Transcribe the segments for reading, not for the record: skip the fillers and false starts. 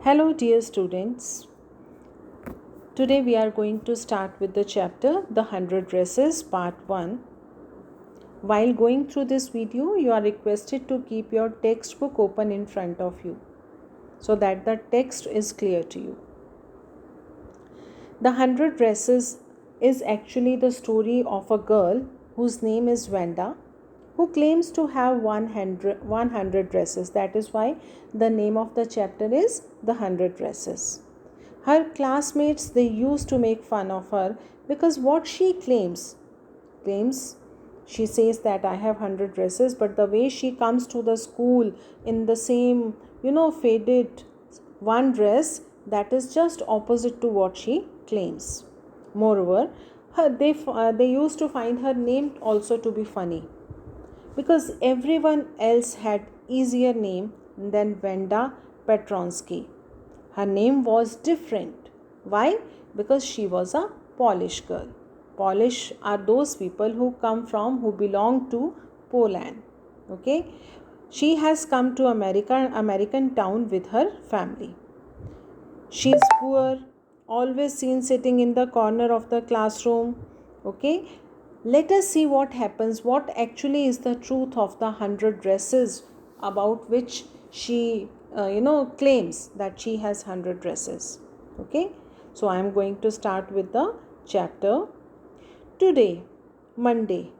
Hello, dear students. Today we are going to start with the chapter The 100 Dresses, Part 1. While going through this video, you are requested to keep your textbook open in front of you so that the text is clear to you. The 100 Dresses is actually the story of a girl whose name is Vanda, who claims to have 100 dresses. That is why the name of the chapter is The 100 Dresses. Her classmates, they used to make fun of her because what she claims, she says that I have 100 dresses, but the way she comes to the school in the same, faded one dress, that is just opposite to what she claims. Moreover, they used to find her name also to be funny, because everyone else had easier name than Vanda Petronsky. Her name was different. Why? Because she was a Polish girl. Polish are those people who belong to Poland. Okay? She has come to American town with her family. She is poor, always seen sitting in the corner of the classroom. Okay? Let us see what happens, what actually is the truth of the 100 dresses about which she claims that she has 100 dresses. Okay, so I am going to start with the chapter. Today, Monday,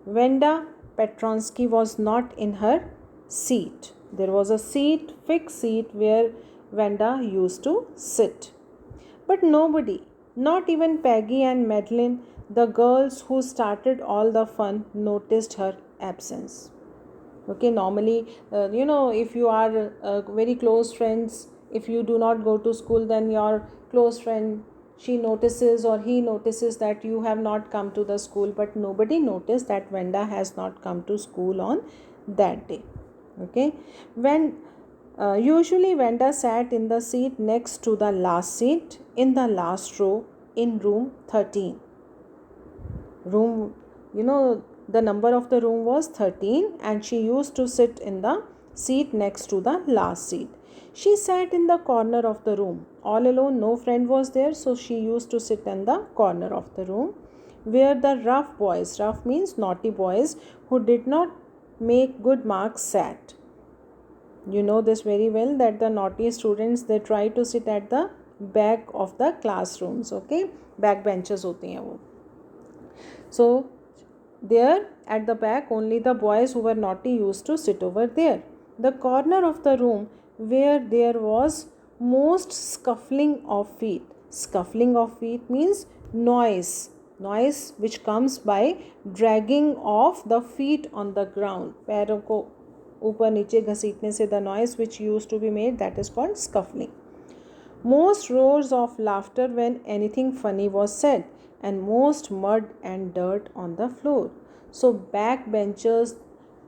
Vanda Petronsky was not in her seat. There was a fixed seat where Vanda used to sit. But nobody, not even Peggy and Madeline, the girls who started all the fun, noticed her absence. Okay, normally, if you are very close friends, if you do not go to school, then your close friend, she notices or he notices that you have not come to the school, but nobody noticed that Vanda has not come to school on that day. Okay, usually Vanda sat in the seat next to the last seat in the last row in room 13. The number of the room was 13, and she used to sit in the seat next to the last seat. She sat in the corner of the room all alone. No friend was there, so she used to sit in the corner of the room where the rough boys, rough means naughty boys, who did not make good marks, sat. You know this very well, that the naughty students, they try to sit at the back of the classrooms. Okay, back benches hote hain wo. So there at the back, only the boys who were naughty used to sit over there. The corner of the room where there was most scuffling of feet. Scuffling of feet means noise which comes by dragging of the feet on the ground. पैरों को ऊपर नीचे घसीटने से the noise which used to be made, that is called scuffling. Most roars of laughter when anything funny was said, and most mud and dirt on the floor. So backbenchers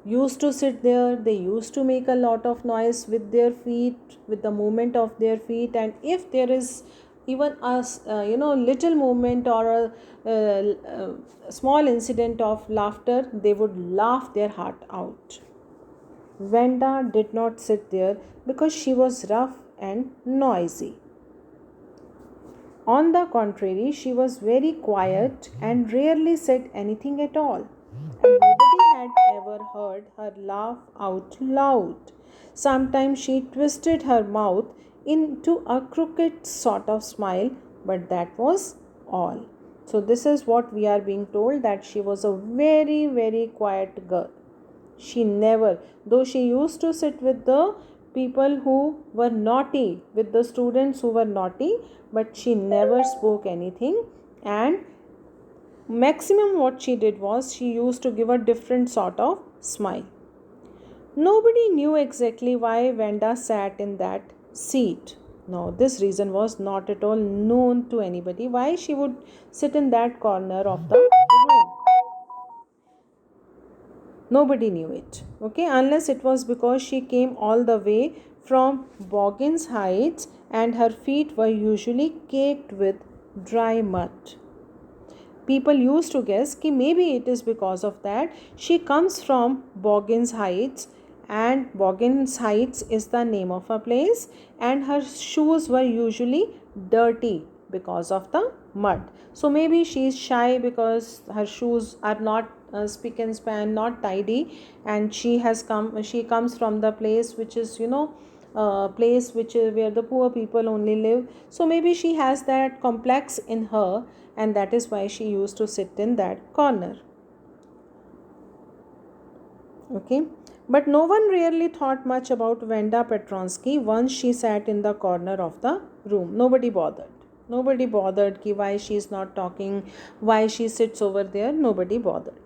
used to sit there. They used to make a lot of noise with their feet, with the movement of their feet, and if there is even a little movement or a small incident of laughter, they would laugh their heart out. Vanda did not sit there because she was rough and noisy. On the contrary, she was very quiet and rarely said anything at all. And nobody had ever heard her laugh out loud. Sometimes she twisted her mouth into a crooked sort of smile, but that was all. So this is what we are being told, that she was a very, very quiet girl. She never, though she used to sit with the people who were naughty, with the students who were naughty, but she never spoke anything. And maximum what she did was, she used to give a different sort of smile. Nobody knew exactly why Vanda sat in that seat. No, this reason was not at all known to anybody, why she would sit in that corner of the room. Nobody knew it, okay, unless it was because she came all the way from Boggins Heights and her feet were usually caked with dry mud. People used to guess that maybe it is because of that she comes from Boggins Heights and Boggins Heights is the name of a place, and her shoes were usually dirty because of the mud. So maybe she is shy because her shoes are not spick and span, not tidy, and she comes from the place which is, place which is where the poor people only live. So maybe she has that complex in her, and that is why she used to sit in that corner. Okay, but no one really thought much about Vanda Petronsky once she sat in the corner of the room. Nobody bothered ki why she is not talking, why she sits over there. Nobody bothered.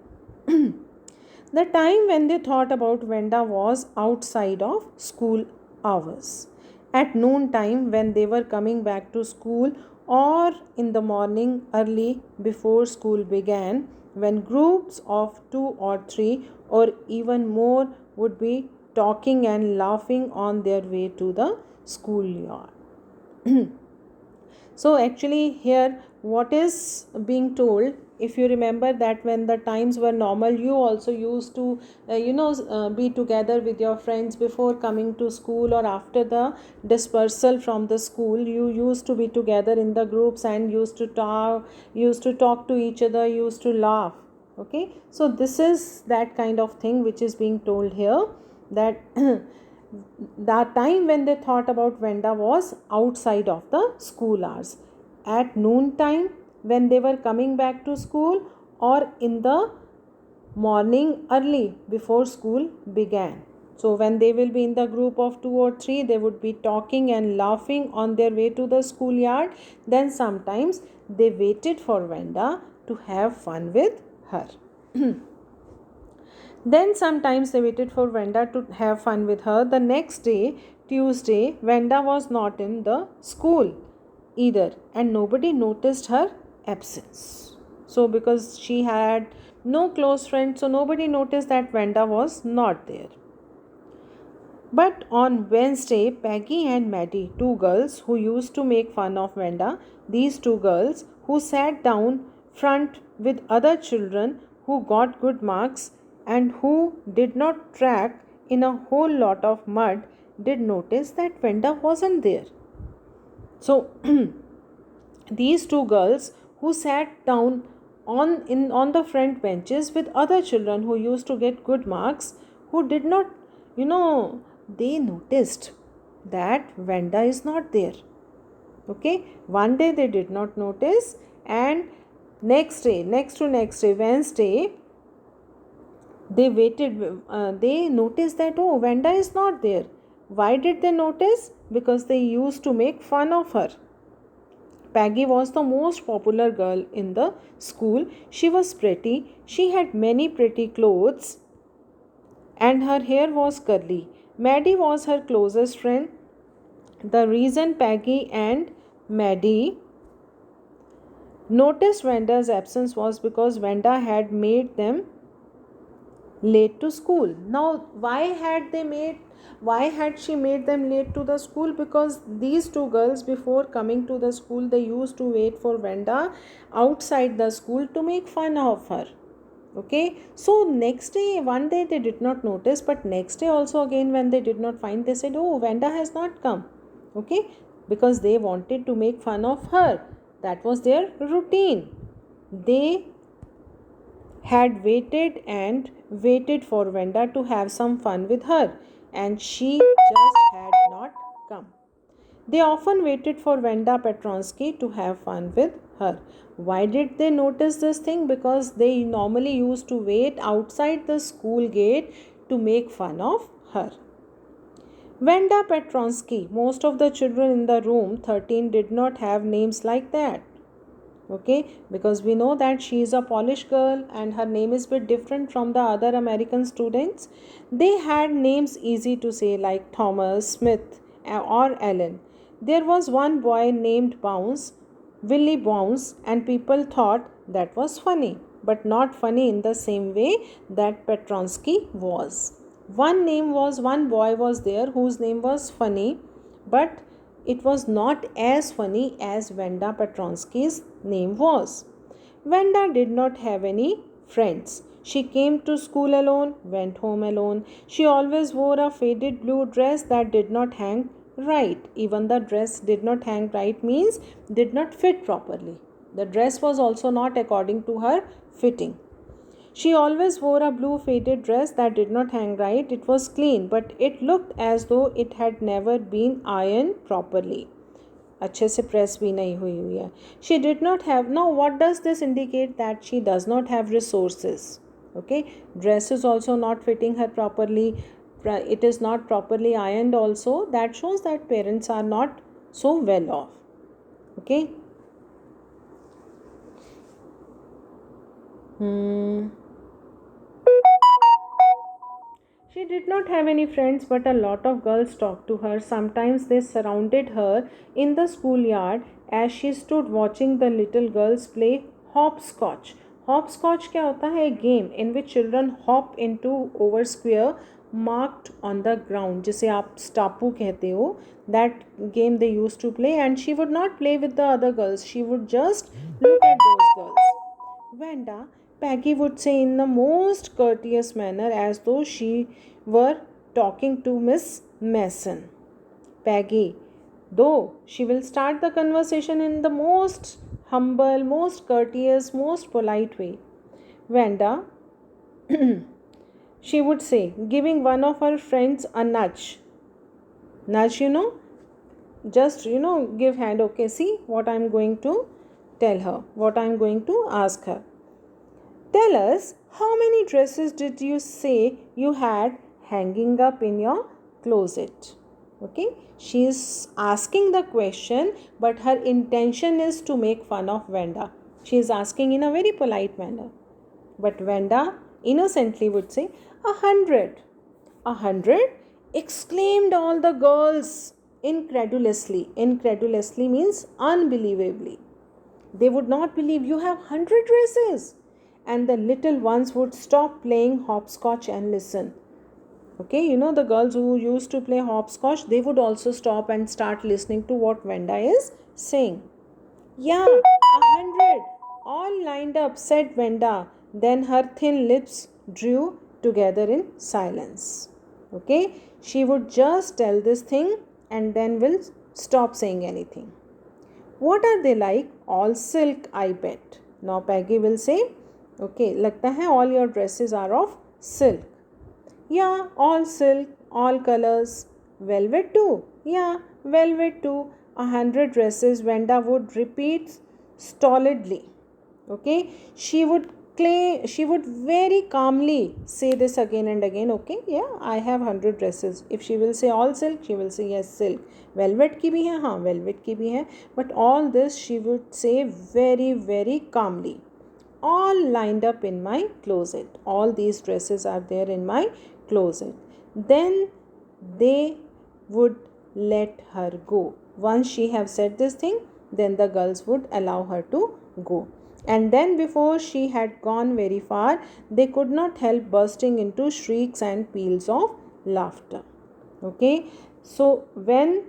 The time when they thought about Vanda was outside of school hours. At noon time, when they were coming back to school, or in the morning early before school began, when groups of 2 or 3 or even more would be talking and laughing on their way to the schoolyard. So actually here what is being told, if you remember that when the times were normal, you also used to be together with your friends before coming to school, or after the dispersal from the school, you used to be together in the groups and used to talk to each other, used to laugh. Okay, so this is that kind of thing which is being told here, that the time when they thought about Vanda was outside of the school hours, at noon time when they were coming back to school, or in the morning early before school began. So when they will be in the group of 2 or 3, they would be talking and laughing on their way to the schoolyard. Then sometimes they waited for Vanda to have fun with her. Then sometimes they waited for Vanda to have fun with her. The next day, Tuesday, Vanda was not in the school either, and nobody noticed her absence. So because she had no close friends, so nobody noticed that Vanda was not there. But on Wednesday, Peggy and Maddie, 2 girls who used to make fun of Vanda, these 2 girls who sat down front with other children who got good marks and who did not track in a whole lot of mud, did notice that Vanda wasn't there. So these 2 girls who sat down on the front benches with other children who used to get good marks, who did not, they noticed that Vanda is not there. Okay, one day they did not notice, and next day, Wednesday, they waited. They noticed that, oh, Vanda is not there. Why did they notice? Because they used to make fun of her. Peggy was the most popular girl in the school. She was pretty. She had many pretty clothes, and her hair was curly. Maddie was her closest friend. The reason Peggy and Maddie noticed Vanda's absence was because Vanda had made them late to school. Now, why had she made them late to the school? Because these 2 girls, before coming to the school, they used to wait for Vanda outside the school to make fun of her. Okay, so next day, one day they did not notice, but next day also again when they did not find, they said, oh, Vanda has not come. Okay, because they wanted to make fun of her. That was their routine. They had waited for Vanda to have some fun with her, and she just had not come. They often waited for Vanda Petronsky to have fun with her. Why did they notice this thing? Because they normally used to wait outside the school gate to make fun of her. Vanda Petronsky, most of the children in the room 13 did not have names like that. Okay, because we know that she is a Polish girl and her name is a bit different from the other American students. They had names easy to say, like Thomas, Smith, or Allen. There was one boy named Bounce, Willie Bounce, and people thought that was funny, but not funny in the same way that Petronsky was. One boy was there whose name was funny, but it was not as funny as Vanda Petronsky's name was. Vanda did not have any friends. She came to school alone, went home alone. She always wore a faded blue dress that did not hang right. Even the dress did not hang right means did not fit properly. The dress was also not according to her fitting. She always wore a blue faded dress that did not hang right. It was clean, but it looked as though it had never been ironed properly. अच्छे से press भी नहीं हुई हुई है. She did not have. Now what does this indicate? That she does not have resources. Okay, dress is also not fitting her properly. It is not properly ironed also. That shows that parents are not so well off. Okay. She did not have any friends, but a lot of girls talked to her. Sometimes they surrounded her in the schoolyard as she stood watching the little girls play hopscotch. Hopscotch क्या होता है? A game in which children hop into over square marked on the ground, जिसे आप स्टापू कहते हो. That game they used to play, and she would not play with the other girls. She would just look at those girls. Vanda, Peggy would say in the most courteous manner, as though she were talking to Miss Mason. Peggy, though she will start the conversation in the most humble, most courteous, most polite way. Vanda, she would say, giving one of her friends a nudge. Nudge, just, give hand. Okay, see what I'm going to tell her, what I'm going to ask her. Tell us, how many dresses did you say you had hanging up in your closet? Okay, she is asking the question, but her intention is to make fun of Vanda. She is asking in a very polite manner. But Vanda innocently would say, 100. 100? Exclaimed all the girls incredulously. Incredulously means unbelievably. They would not believe you have 100 dresses. And the little ones would stop playing hopscotch and listen. Okay, the girls who used to play hopscotch, they would also stop and start listening to what Vanda is saying. Yeah, 100. All lined up, said Vanda. Then her thin lips drew together in silence. Okay, she would just tell this thing and then will stop saying anything. What are they like? All silk, I bet. Now Peggy will say, okay, लगता है all your dresses are of silk. Yeah, all silk, all colors. Velvet too? Yeah, velvet too. 100 dresses, Vanda would repeat stolidly. Okay, she would very calmly say this again and again. Okay, yeah, I have 100 dresses. If she will say all silk, she will say yes, silk. Velvet की भी है, हाँ, velvet की भी है. But all this she would say very, very calmly. All lined up in my closet. All these dresses are there in my closet. Then they would let her go. Once she have said this thing, then the girls would allow her to go. And then before she had gone very far, they could not help bursting into shrieks and peals of laughter. Okay, so when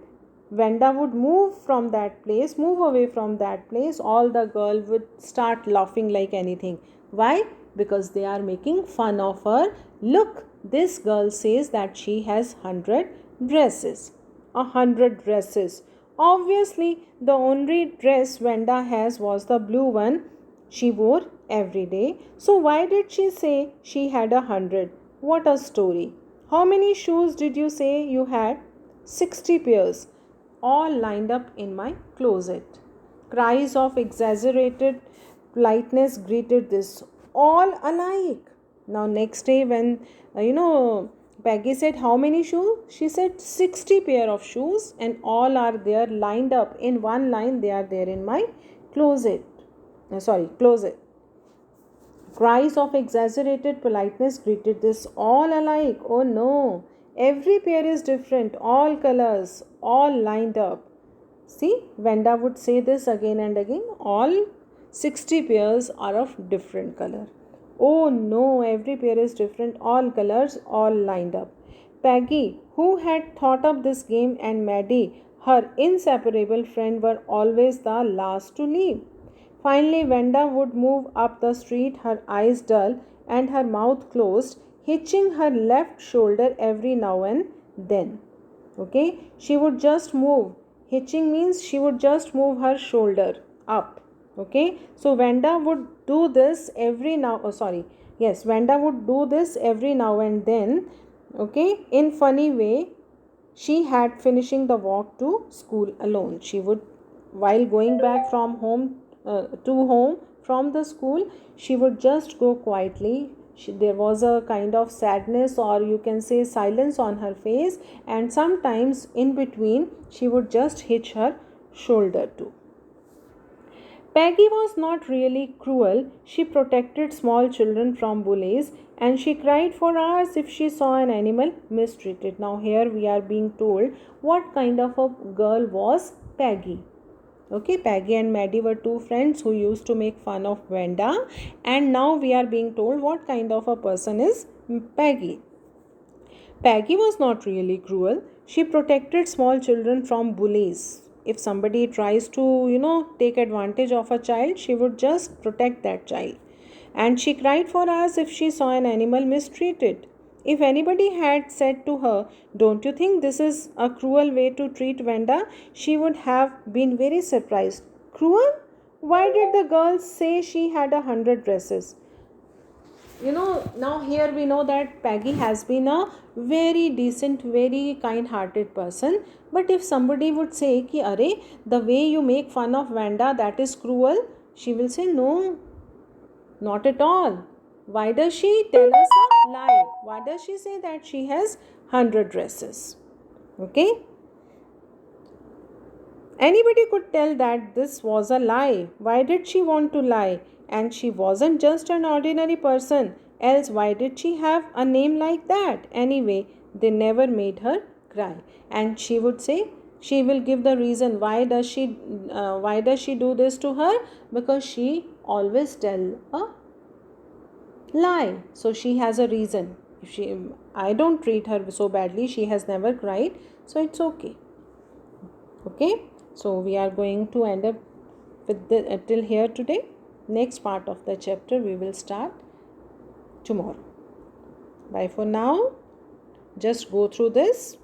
Vanda would move away from that place, all the girls would start laughing like anything. Why? Because they are making fun of her. Look, this girl says that she has 100 dresses. 100 dresses. Obviously, the only dress Vanda has was the blue one she wore every day. So why did she say she had 100? What a story. How many shoes did you say you had? 60 pairs. All lined up in my closet. Cries of exaggerated politeness greeted this. All alike. Now next day when, Peggy said how many shoes? She said 60 pair of shoes, and all are there lined up in one line. They are there in my closet. Closet. Cries of exaggerated politeness greeted this. All alike. Oh no. Every pair is different. All colors. All lined up. See, Vanda would say this again and again. All 60 pairs are of different color. Oh no, every pair is different. All colors, all lined up. Peggy, who had thought up this game, and Maddie, her inseparable friend, were always the last to leave. Finally, Vanda would move up the street, her eyes dull and her mouth closed, hitching her left shoulder every now and then. Okay, she would just move. Hitching means she would just move her shoulder up. Okay, so Vanda would do this every now, yes, Vanda would do this every now and then. Okay, in funny way, she had finishing the walk to school alone. She would, while going back from home to home from the school, she would just go quietly. There was a kind of sadness, or you can say silence, on her face, and sometimes in between she would just hitch her shoulder too. Peggy was not really cruel. She protected small children from bullies, and she cried for hours if she saw an animal mistreated. Now, here we are being told what kind of a girl was Peggy. Okay, Peggy and Maddie were two friends who used to make fun of Vanda, and now we are being told what kind of a person is Peggy. Peggy was not really cruel. She protected small children from bullies. If somebody tries to, take advantage of a child, she would just protect that child. And she cried for hours if she saw an animal mistreated. If anybody had said to her, "Don't you think this is a cruel way to treat Vanda?" she would have been very surprised. Cruel? Why did the girl say she had 100 dresses? Now here we know that Peggy has been a very decent, very kind hearted person. But if somebody would say ki are, the way you make fun of Vanda, that is cruel, she will say no, not at all. Why does she tell us a lie? Why does she say that she has 100 dresses? Okay, anybody could tell that this was a lie. Why did she want to lie? And she wasn't just an ordinary person. Else, why did she have a name like that? Anyway, they never made her cry. And she would say, she will give the reason why does she do this to her? Because she always tell a lie. So she has a reason. If I don't treat her so badly, she has never cried, so it's okay. Okay, so we are going to end up with till here today. Next part of the chapter we will start tomorrow. Bye for now. Just go through this.